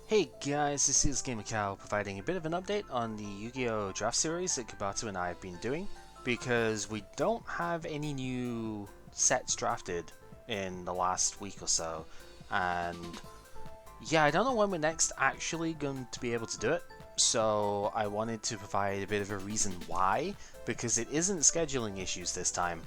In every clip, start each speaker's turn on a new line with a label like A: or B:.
A: Hey guys, this is GamerCow providing a bit of an update on the Yu-Gi-Oh! Draft series that Kabato and I have been doing, because we don't have any new sets drafted in the last week or so, and yeah, I don't know when we're next actually going to be able to do it, so I wanted to provide a bit of a reason why, because it isn't scheduling issues this time.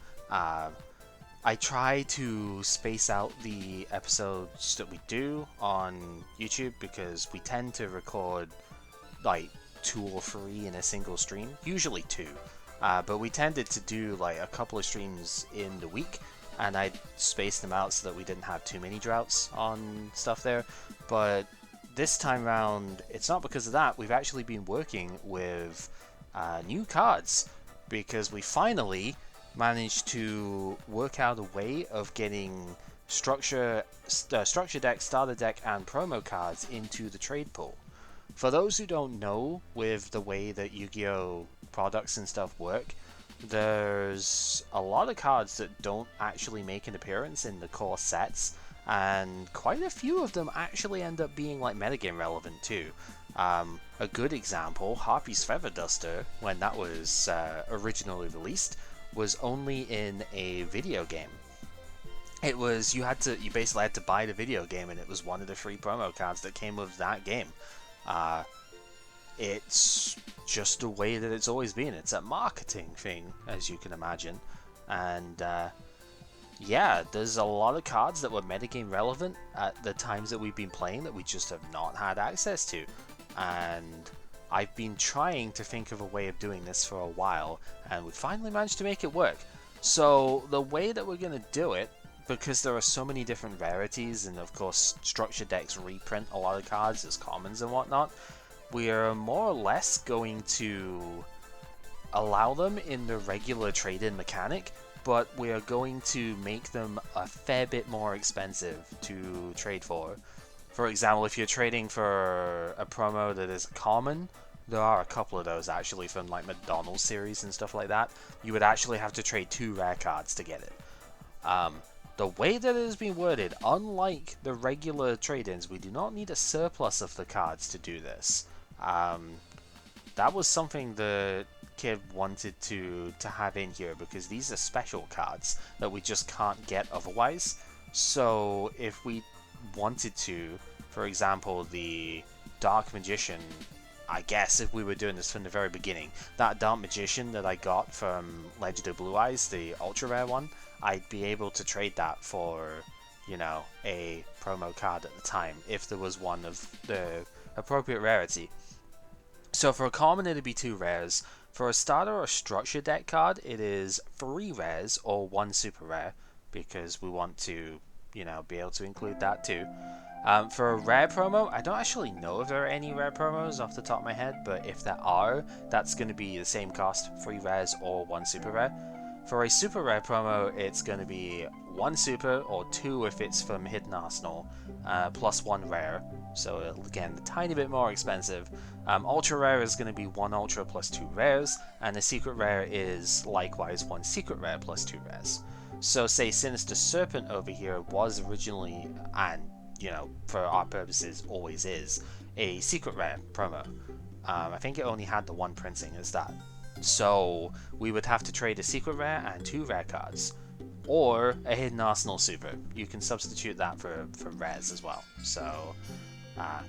A: I try to space out the episodes that we do on YouTube because we tend to record like 2 or 3 in a single stream, usually 2. But we tended to do like a couple of streams in the week, and I spaced them out so that we didn't have too many droughts on stuff there. But this time around, it's not because of that. We've actually been working with new cards because we finally managed to work out a way of getting structure deck, starter deck, and promo cards into the trade pool. For those who don't know, with the way that Yu-Gi-Oh! Products and stuff work, there's a lot of cards that don't actually make an appearance in the core sets, and quite a few of them actually end up being like metagame relevant too. A good example, Harpy's Feather Duster, when that was originally released, was only in a video game. It was you basically had to buy the video game, and it was one of the free promo cards that came with that game. It's just the way that it's always been. It's a marketing thing, as you can imagine, and yeah, there's a lot of cards that were metagame relevant at the times that we've been playing that we just have not had access to, and I've been trying to think of a way of doing this for a while, and we finally managed to make it work. So the way that we're going to do it, because there are so many different rarities, and of course structure decks reprint a lot of cards as commons and whatnot, we are more or less going to allow them in the regular trade-in mechanic, but we are going to make them a fair bit more expensive to trade for. For example, if you're trading for a promo that is common, there are a couple of those actually from like McDonald's series and stuff like that, you would actually have to trade 2 rare cards to get it. The way that it has been worded, unlike the regular trade-ins, we do not need a surplus of the cards to do this. That was something the kid wanted to have in here, because these are special cards that we just can't get otherwise. So if we wanted to, for example, the Dark Magician, I guess if we were doing this from the very beginning, that Dark Magician that I got from Legend of Blue Eyes, the ultra rare one, I'd be able to trade that for, you know, a promo card at the time, if there was one of the appropriate rarity. So for a common, it'd be 2 rares. For a starter or structure deck card, it is 3 rares or 1 super rare, because we want to, you know, be able to include that too. For a rare promo, I don't actually know if there are any rare promos off the top of my head, but if there are, that's going to be the same cost, 3 rares or 1 super rare. For a super rare promo, it's going to be 1 super or 2 if it's from Hidden Arsenal, plus 1 rare. So again, a tiny bit more expensive. Ultra rare is going to be 1 ultra plus 2 rares, and the secret rare is likewise 1 secret rare plus 2 rares. So say Sinister Serpent over here was originally, and you know, for our purposes always is, a secret rare promo. I think it only had the 1 printing as that. So we would have to trade a secret rare and 2 rare cards, or a Hidden Arsenal super. You can substitute that for rares as well. So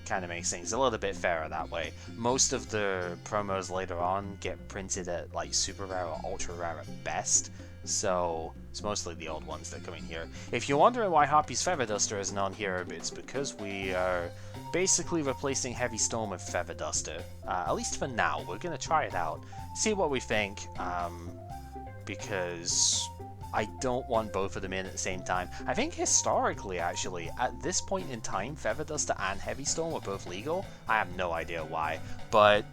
A: kind of makes things a little bit fairer that way. Most of the promos later on get printed at like super rare or ultra rare at best, so it's mostly the old ones that come in here. If you're wondering why Harpy's Feather Duster isn't on here, it's because we are basically replacing Heavy Storm with Feather Duster. At least for now. We're going to try it out, see what we think, because I don't want both of them in at the same time. I think historically, actually, at this point in time, Feather Duster and Heavy Storm were both legal. I have no idea why, but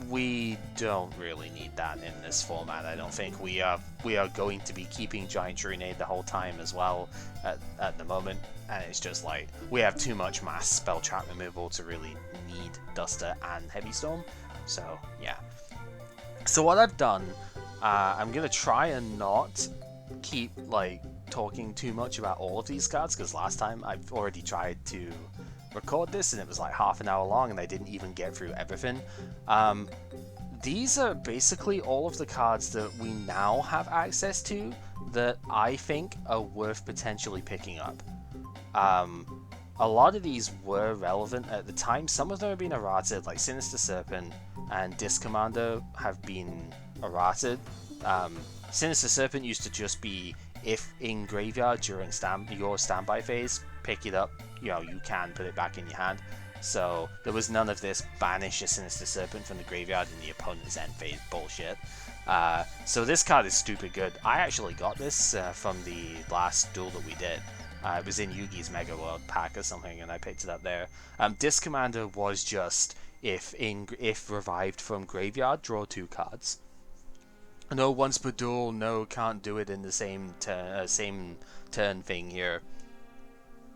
A: we don't really need that in this format. I don't think we are going to be keeping Giant Trunade the whole time as well at the moment, and it's just like we have too much mass spell trap removal to really need Duster and Heavy Storm. So yeah. So what I've done, I'm gonna try and not keep like talking too much about all of these cards, because last time I've already tried to record this and it was like half an hour long and I didn't even get through everything. These are basically all of the cards that we now have access to that I think are worth potentially picking up. A lot of these were relevant at the time. Some of them have been errated, like Sinister Serpent and Disc Commander have been errated. Sinister Serpent used to just be, if in graveyard during your standby phase, pick it up, you can put it back in your hand. So there was none of this banish a Sinister Serpent from the graveyard in the opponent's end phase bullshit. So this card is stupid good. I actually got this from the last duel that we did. It was in Yugi's Mega World pack or something, and I picked it up there. Disc Commander was just, if revived from graveyard, draw 2 cards. No once per duel, no can't do it in the same turn thing here.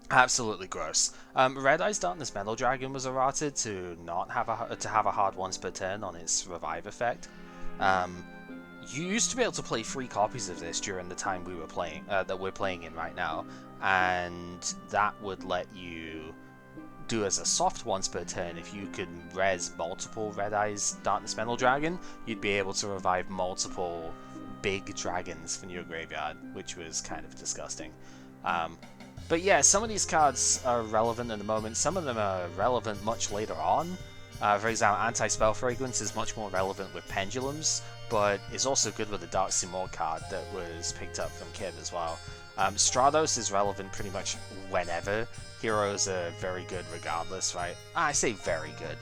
A: Absolutely gross. Red Eye's Darkness Metal Dragon was errated to not have a hard once per turn on its revive effect. You used to be able to play 3 copies of this during the time we were playing that we're playing in right now, and that would let you do as a soft once per turn. If you could res multiple Red Eye's Darkness Metal Dragon, you'd be able to revive multiple big dragons from your graveyard, which was kind of disgusting. But yeah, some of these cards are relevant at the moment. Some of them are relevant much later on. For example, Anti-Spell Fragrance is much more relevant with Pendulums, but is also good with the Dark Cimo card that was picked up from Kib as well. Stratos is relevant pretty much whenever. Heroes are very good regardless, right? I say very good.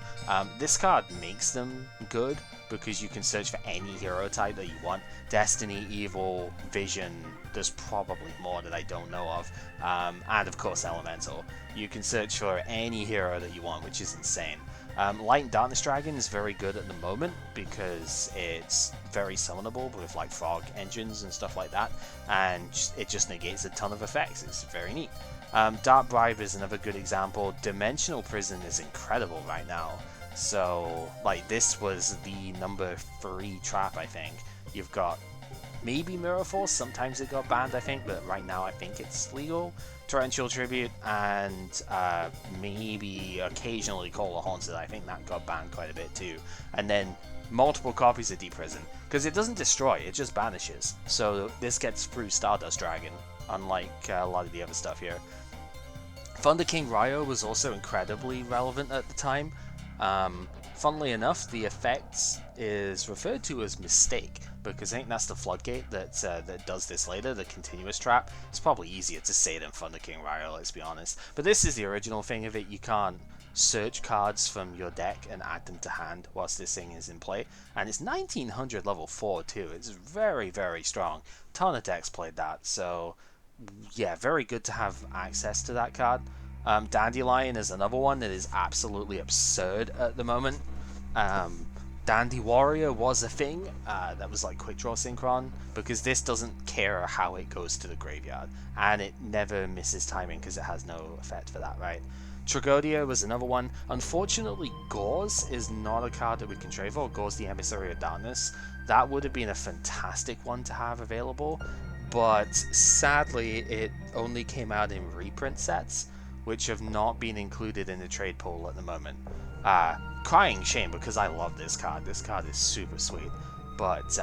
A: This card makes them good because you can search for any hero type that you want. Destiny, Evil, Vision, there's probably more that I don't know of. And of course Elemental. You can search for any hero that you want, which is insane. Light and Darkness Dragon is very good at the moment because it's very summonable with like frog engines and stuff like that, and it just negates a ton of effects. It's very neat. Dark Bribe is another good example. Dimensional Prison is incredible right now. So like this was the number 3 trap, I think. You've got maybe Mirror Force, sometimes it got banned I think, but right now I think it's legal. Torrential Tribute, and maybe occasionally Call of Haunted. I think that got banned quite a bit too. And then multiple copies of Deep Prison, because it doesn't destroy, it just banishes. So this gets through Stardust Dragon, unlike a lot of the other stuff here. Thunder King Ryo was also incredibly relevant at the time. Funnily enough, the effect is referred to as Mistake, because I think that's the floodgate that does this later, the continuous trap. It's probably easier to say than Thunder King Ryo, let's be honest. But this is the original thing of it. You can't search cards from your deck and add them to hand whilst this thing is in play. And it's 1900 level 4 too. It's very, very strong. Ton of decks played that, so yeah, very good to have access to that card. Dandelion is another one that is absolutely absurd at the moment. Dandy Warrior was a thing that was like quick draw synchron, because this doesn't care how it goes to the graveyard, and it never misses timing because it has no effect for that, right? Tragodia was another one. Unfortunately, Gauze is not a card that we can trade for. Gauze the Emissary of Darkness. That would have been a fantastic one to have available, but sadly it only came out in reprint sets, which have not been included in the trade pool at the moment. Crying shame, because I love this card. This card is super sweet, but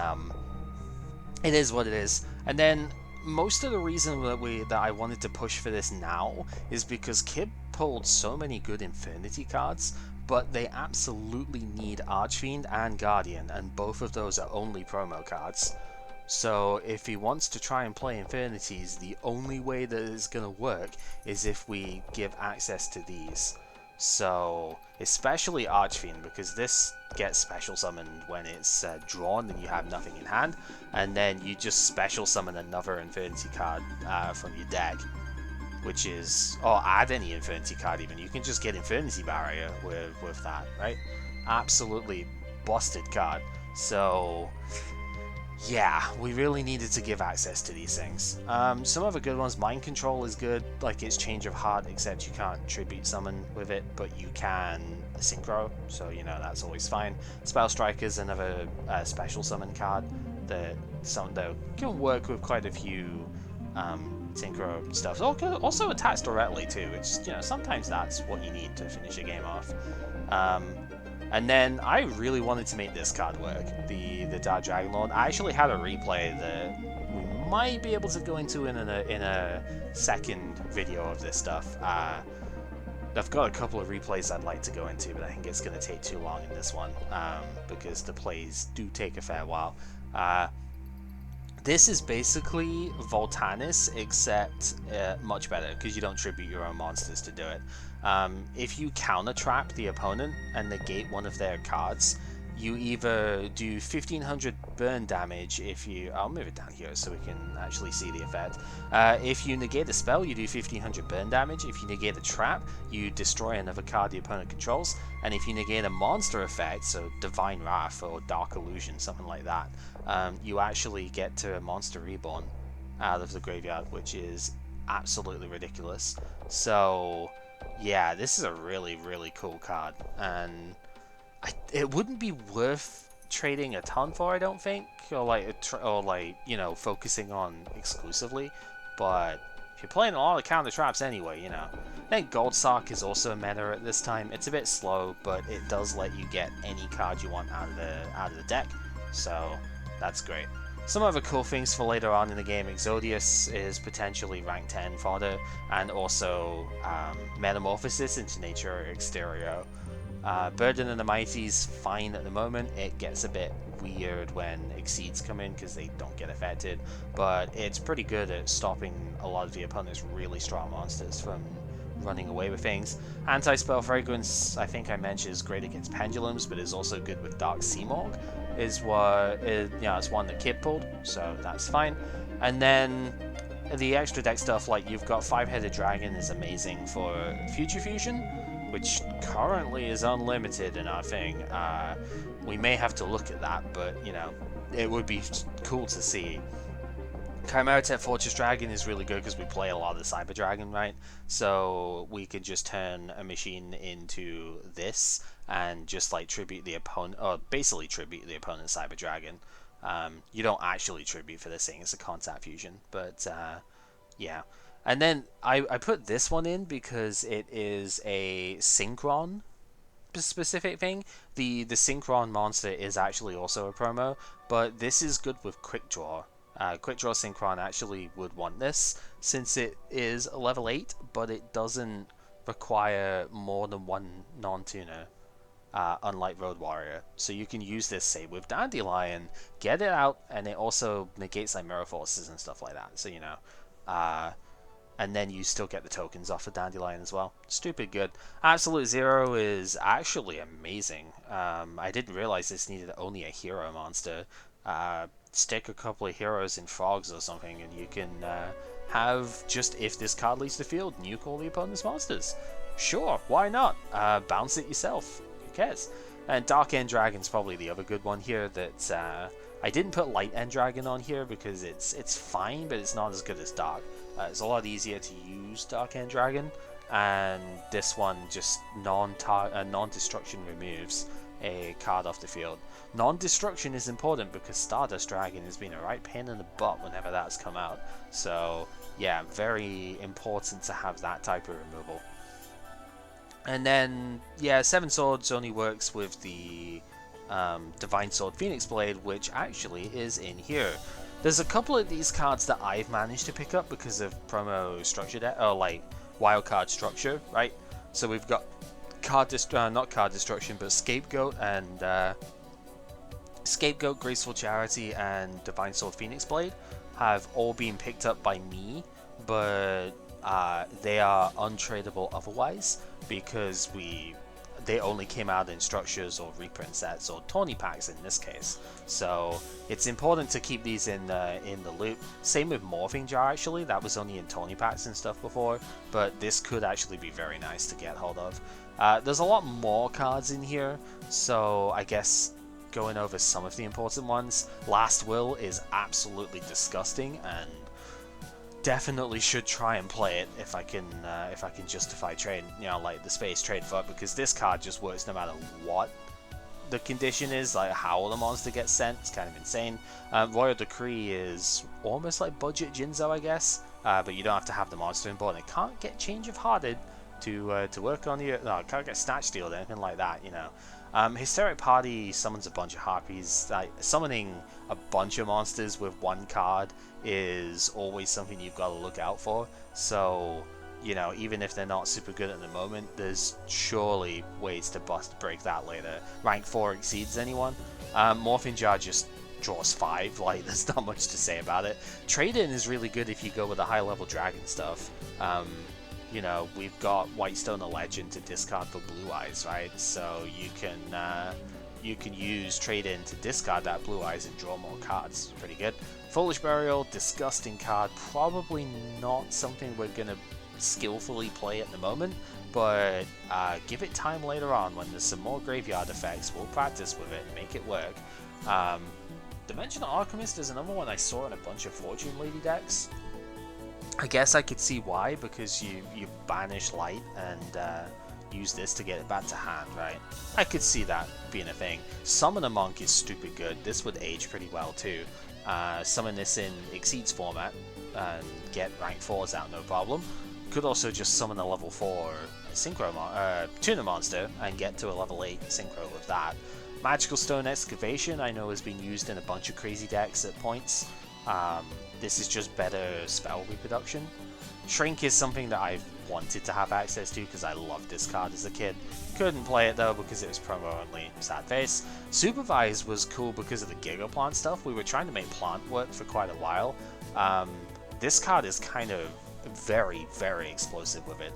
A: it is what it is. And then most of the reason that I wanted to push for this now is because Kib pulled so many good Infinity cards, but they absolutely need Archfiend and Guardian, and both of those are only promo cards. So if he wants to try and play Infernities, the only way that it's going to work is if we give access to these. So especially Archfiend, because this gets special summoned when it's drawn and you have nothing in hand, and then you just special summon another Infinity card from your deck, which is, or add any Infinity card even. You can just get Infinity Barrier with that, right? Absolutely busted card. So yeah, we really needed to give access to these things. Some other good ones, Mind Control is good, like it's Change of Heart, except you can't Tribute Summon with it, but you can Synchro, so you know that's always fine. Spell Striker's another special summon card that can work with quite a few synchro stuff. Also attacks directly too, which, you know, sometimes that's what you need to finish a game off. And then I really wanted to make this card work, the Dark Dragon Lord. I actually had a replay that we might be able to go into in a second video of this stuff. I've got a couple of replays I'd like to go into, but I think it's going to take too long in this one, because the plays do take a fair while. This is basically Voltanis, except much better, because you don't tribute your own monsters to do it. If you counter trap the opponent and negate one of their cards, you either do 1500 burn damage if you... I'll move it down here so we can actually see the effect. If you negate a spell, you do 1500 burn damage. If you negate a trap, you destroy another card the opponent controls. And if you negate a monster effect, so Divine Wrath or Dark Illusion, something like that, you actually get to a Monster Reborn out of the graveyard, which is absolutely ridiculous. So, yeah, this is a really, really cool card. And it wouldn't be worth trading a ton for, I don't think, or like you know, focusing on exclusively. But if you're playing a lot of counter traps anyway, you know. I think Gold Sock is also a meta at this time. It's a bit slow, but it does let you get any card you want out of the deck, so that's great. Some other cool things for later on in the game: Exodius is potentially rank 10 fodder, and also Metamorphosis into Nature Exterior. Burden of the Mighty is fine at the moment. It gets a bit weird when Exceeds come in because they don't get affected, but it's pretty good at stopping a lot of the opponent's really strong monsters from running away with things. Anti-Spell Fragrance, I think I mentioned, is great against Pendulums, but is also good with Dark Cimo. It's one that Kid pulled, so that's fine. And then the extra deck stuff, like you've got Five-Headed Dragon, is amazing for Future Fusion, which currently is unlimited in our thing. We may have to look at that, but, you know, it would be cool to see. Chimera Tech Fortress Dragon is really good because we play a lot of the Cyber Dragon, right? So we could just turn a machine into this and just like tribute the opponent, or basically tribute the opponent's Cyber Dragon. You don't actually tribute for this thing, it's a contact fusion, but yeah. And then I put this one in because it is a Synchron specific thing. The Synchron monster is actually also a promo, but this is good with Quick Draw. Quick Draw Synchron actually would want this, since it is a level 8, but it doesn't require more than one non-tuner, unlike Road Warrior. So you can use this, say, with Dandelion, get it out, and it also negates like Mirror Forces and stuff like that. So, you know, and then you still get the tokens off of Dandelion as well. Stupid good. Absolute Zero is actually amazing. I didn't realize this needed only a hero monster. Stick a couple of heroes in frogs or something, and you can have just, if this card leaves the field, nuke all the opponent's monsters. Sure, why not? Bounce it yourself. Who cares? And Dark End Dragon's probably the other good one here that I didn't put Light End Dragon on here because it's fine, but it's not as good as Dark. It's a lot easier to use Dark End Dragon, and this one just non-destruction removes a card off the field. Non-destruction is important because Stardust Dragon has been a right pain in the butt whenever that's come out. So yeah, very important to have that type of removal. And then yeah, Seven Swords only works with the Divine Sword Phoenix Blade, which actually is in here. There's a couple of these cards that I've managed to pick up because of promo structure or like wildcard structure, right? So we've got not card destruction, but Scapegoat and Scapegoat, Graceful Charity, and Divine Sword Phoenix Blade have all been picked up by me, but they are untradeable otherwise because they only came out in structures or reprint sets or tourney packs in this case. So it's important to keep these in the loop. Same with Morphing Jar, actually. That was only in tourney packs and stuff before, but this could actually be very nice to get hold of. There's a lot more cards in here, so I guess going over some of the important ones. Last Will is absolutely disgusting and definitely should try and play it if I can justify trade, you know, like the space trade for it, because this card just works no matter what the condition is, like how the monster gets sent. It's kind of insane. Royal Decree is almost like budget Jinzo, I guess. but you don't have to have the monster on board. And it can't get Change of Hearted to work on you. No, it can't get Snatch Stealed or anything like that, you know. Hysteric Party summons a bunch of harpies. Summoning a bunch of monsters with one card is always something you've got to look out for. So, you know, even if they're not super good at the moment, there's surely ways to break that later. Rank 4 exceeds anyone. Morphing Jar just draws 5, like, there's not much to say about it. Trade-in is really good if you go with the high-level dragon stuff. You know, we've got Whitestone the Legend to discard for Blue Eyes, right? So you can use Trade-in to discard that Blue Eyes and draw more cards. Pretty good. Foolish Burial, disgusting card. Probably not something we're gonna skillfully play at the moment, but give it time later on when there's some more graveyard effects. We'll practice with it and make it work. Dimensional Alchemist is another one I saw in a bunch of Fortune Lady decks. I guess I could see why, because you banish light and use this to get it back to hand, right? I could see that being a thing. Summoner Monk is stupid good. This would age pretty well too. Summon this in Exceeds format and get rank 4s out no problem. Could also just summon a level 4 tuner monster and get to a level 8 synchro with that. Magical Stone Excavation I know has been used in a bunch of crazy decks at points. This is just better spell reproduction. Shrink is something that I've wanted to have access to because I loved this card as a kid. Couldn't play it though because it was promo only, sad face. Supervise was cool because of the Giga Plant stuff. We were trying to make plant work for quite a while. This card is kind of very, very explosive with it.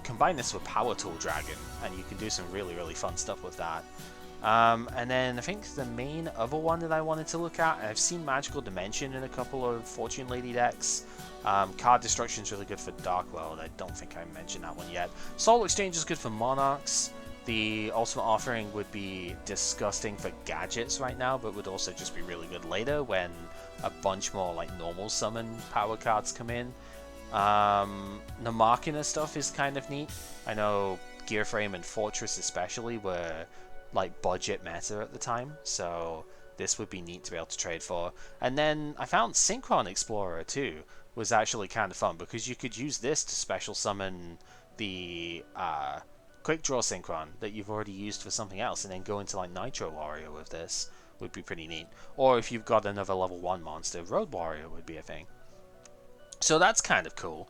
A: Combine this with Power Tool Dragon and you can do some really, really fun stuff with that. And then I think the main other one that I wanted to look at, and I've seen Magical Dimension in a couple of Fortune Lady decks. Card Destruction is really good for Dark World. I don't think I mentioned that one yet. Soul Exchange is good for Monarchs. The Ultimate Offering would be disgusting for gadgets right now, but would also just be really good later when a bunch more like normal summon power cards come in. The Machina stuff is kind of neat. I know Gearframe and Fortress especially were like budget meta at the time, so this would be neat to be able to trade for. And then I found Synchron Explorer too was actually kind of fun because you could use this to special summon the Quick Draw Synchron that you've already used for something else and then go into like Nitro Warrior with this. Would be pretty neat. Or if you've got another level 1 monster, Road Warrior would be a thing. So that's kind of cool.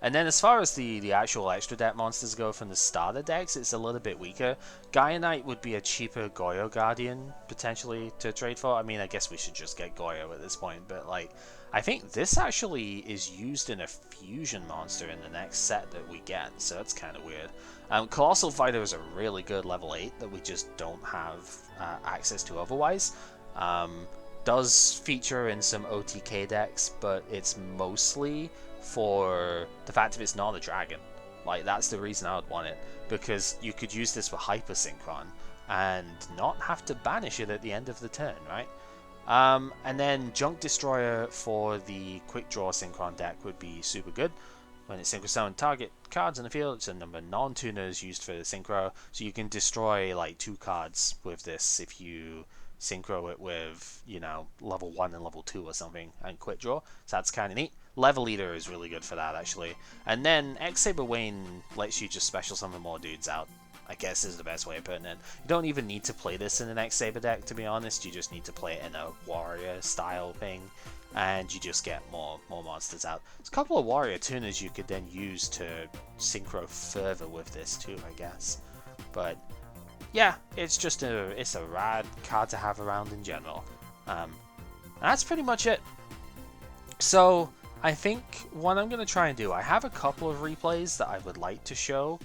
A: And then as far as the actual extra deck monsters go from the starter decks, it's a little bit weaker. Gaia Knight would be a cheaper Goyo Guardian, potentially, to trade for. I mean, I guess we should just get Goyo at this point, but like, I think this actually is used in a fusion monster in the next set that we get, so that's kind of weird. Colossal Fighter is a really good level 8 that we just don't have access to otherwise. Does feature in some OTK decks, but it's mostly for the fact that it's not a dragon. Like, that's the reason I would want it, because you could use this for Hyper Synchron and not have to banish it at the end of the turn, right? And then Junk Destroyer for the Quick Draw Synchron deck would be super good. When it synchro summon target cards in the field, it's a number of non-tuners used for the synchro, so you can destroy like 2 cards with this if you synchro it with, you know, level 1 and level 2 or something, and quick draw. So that's kind of neat. Level Eater is really good for that, actually. And then X-Saber Wayne lets you just special summon more dudes out, I guess is the best way of putting it. You don't even need to play this in an X-Saber deck, to be honest. You just need to play it in a warrior style thing, and you just get more monsters out. There's a couple of warrior tuners you could then use to synchro further with this too, I guess. But yeah, it's just it's a rad card to have around in general. That's pretty much it. So I think what I'm going to try and do, I have a couple of replays that I would like to show,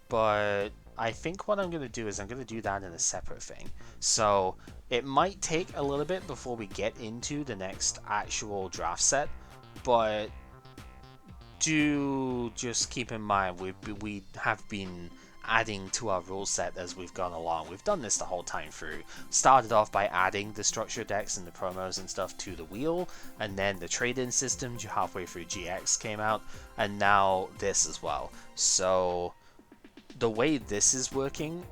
A: but I think what I'm going to do is I'm going to do that in a separate thing. So it might take a little bit before we get into the next actual draft set, but do just keep in mind we have been adding to our rule set as we've gone along. We've done this the whole time through. Started off by adding the structure decks and the promos and stuff to the wheel, and then the trade-in system halfway through GX came out, and now this as well. So the way this is working,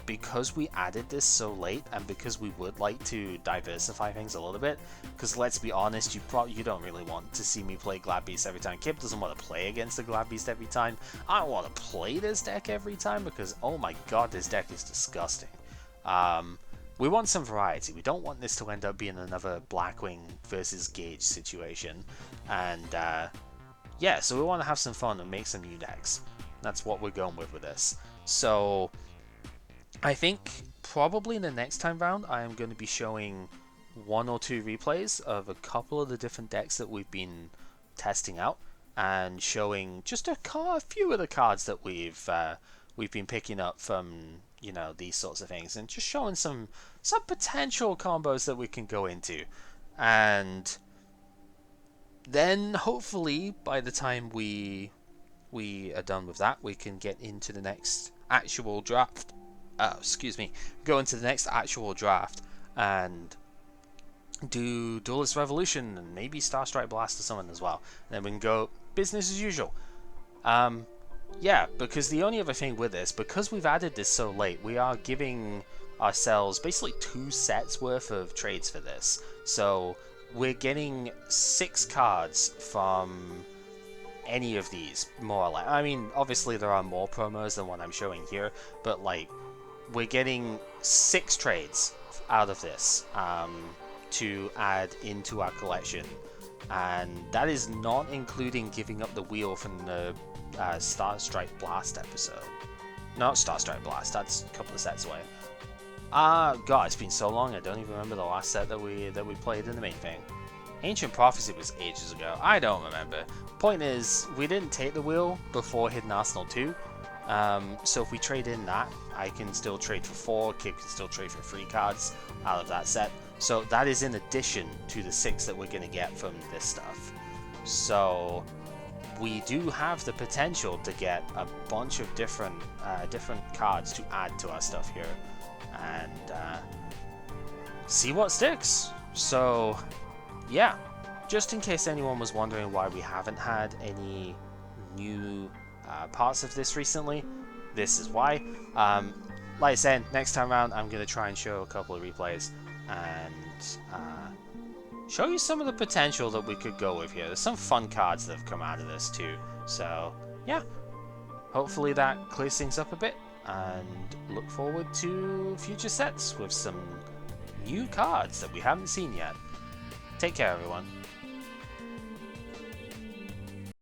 A: because we added this so late, and because we would like to diversify things a little bit, because let's be honest, you don't really want to see me play Glad Beast every time. Kip doesn't want to play against the Glad Beast every time. I don't want to play this deck every time, because oh my god, this deck is disgusting. We want some variety. We don't want this to end up being another Blackwing versus Gage situation, and yeah, so we want to have some fun and make some new decks. That's what we're going with this. So I think probably in the next time round I am going to be showing 1 or 2 replays of a couple of the different decks that we've been testing out, and showing just a few of the cards that we've been picking up from, you know, these sorts of things, and just showing some potential combos that we can go into. And then hopefully by the time we are done with that, we can get into the next actual draft. Go into the next actual draft and do Duelist Revolution and maybe Star Strike Blast or something as well. And then we can go business as usual. Yeah, because the only other thing with this, because we've added this so late, we are giving ourselves basically 2 sets worth of trades for this. So we're getting 6 cards from any of these, more or less. I mean, obviously there are more promos than what I'm showing here, but like, we're getting 6 trades out of this to add into our collection, and that is not including giving up the wheel from the Star Strike Blast episode. Not Star Strike Blast, that's a couple of sets away. God, it's been so long, I don't even remember the last set that we played in the main thing. Ancient Prophecy was ages ago, I don't remember. Point is, we didn't take the wheel before Hidden Arsenal 2, so if we trade in that, I can still trade for 4, Kip can still trade for 3 cards out of that set. So that is in addition to the 6 that we're going to get from this stuff. So we do have the potential to get a bunch of different cards to add to our stuff here, and see what sticks. So yeah, just in case anyone was wondering why we haven't had any new parts of this recently, this is why. Like I said, next time around I'm going to try and show a couple of replays and show you some of the potential that we could go with here. There's some fun cards that have come out of this too, so yeah, hopefully that clears things up a bit, and look forward to future sets with some new cards that we haven't seen yet. Take care, everyone.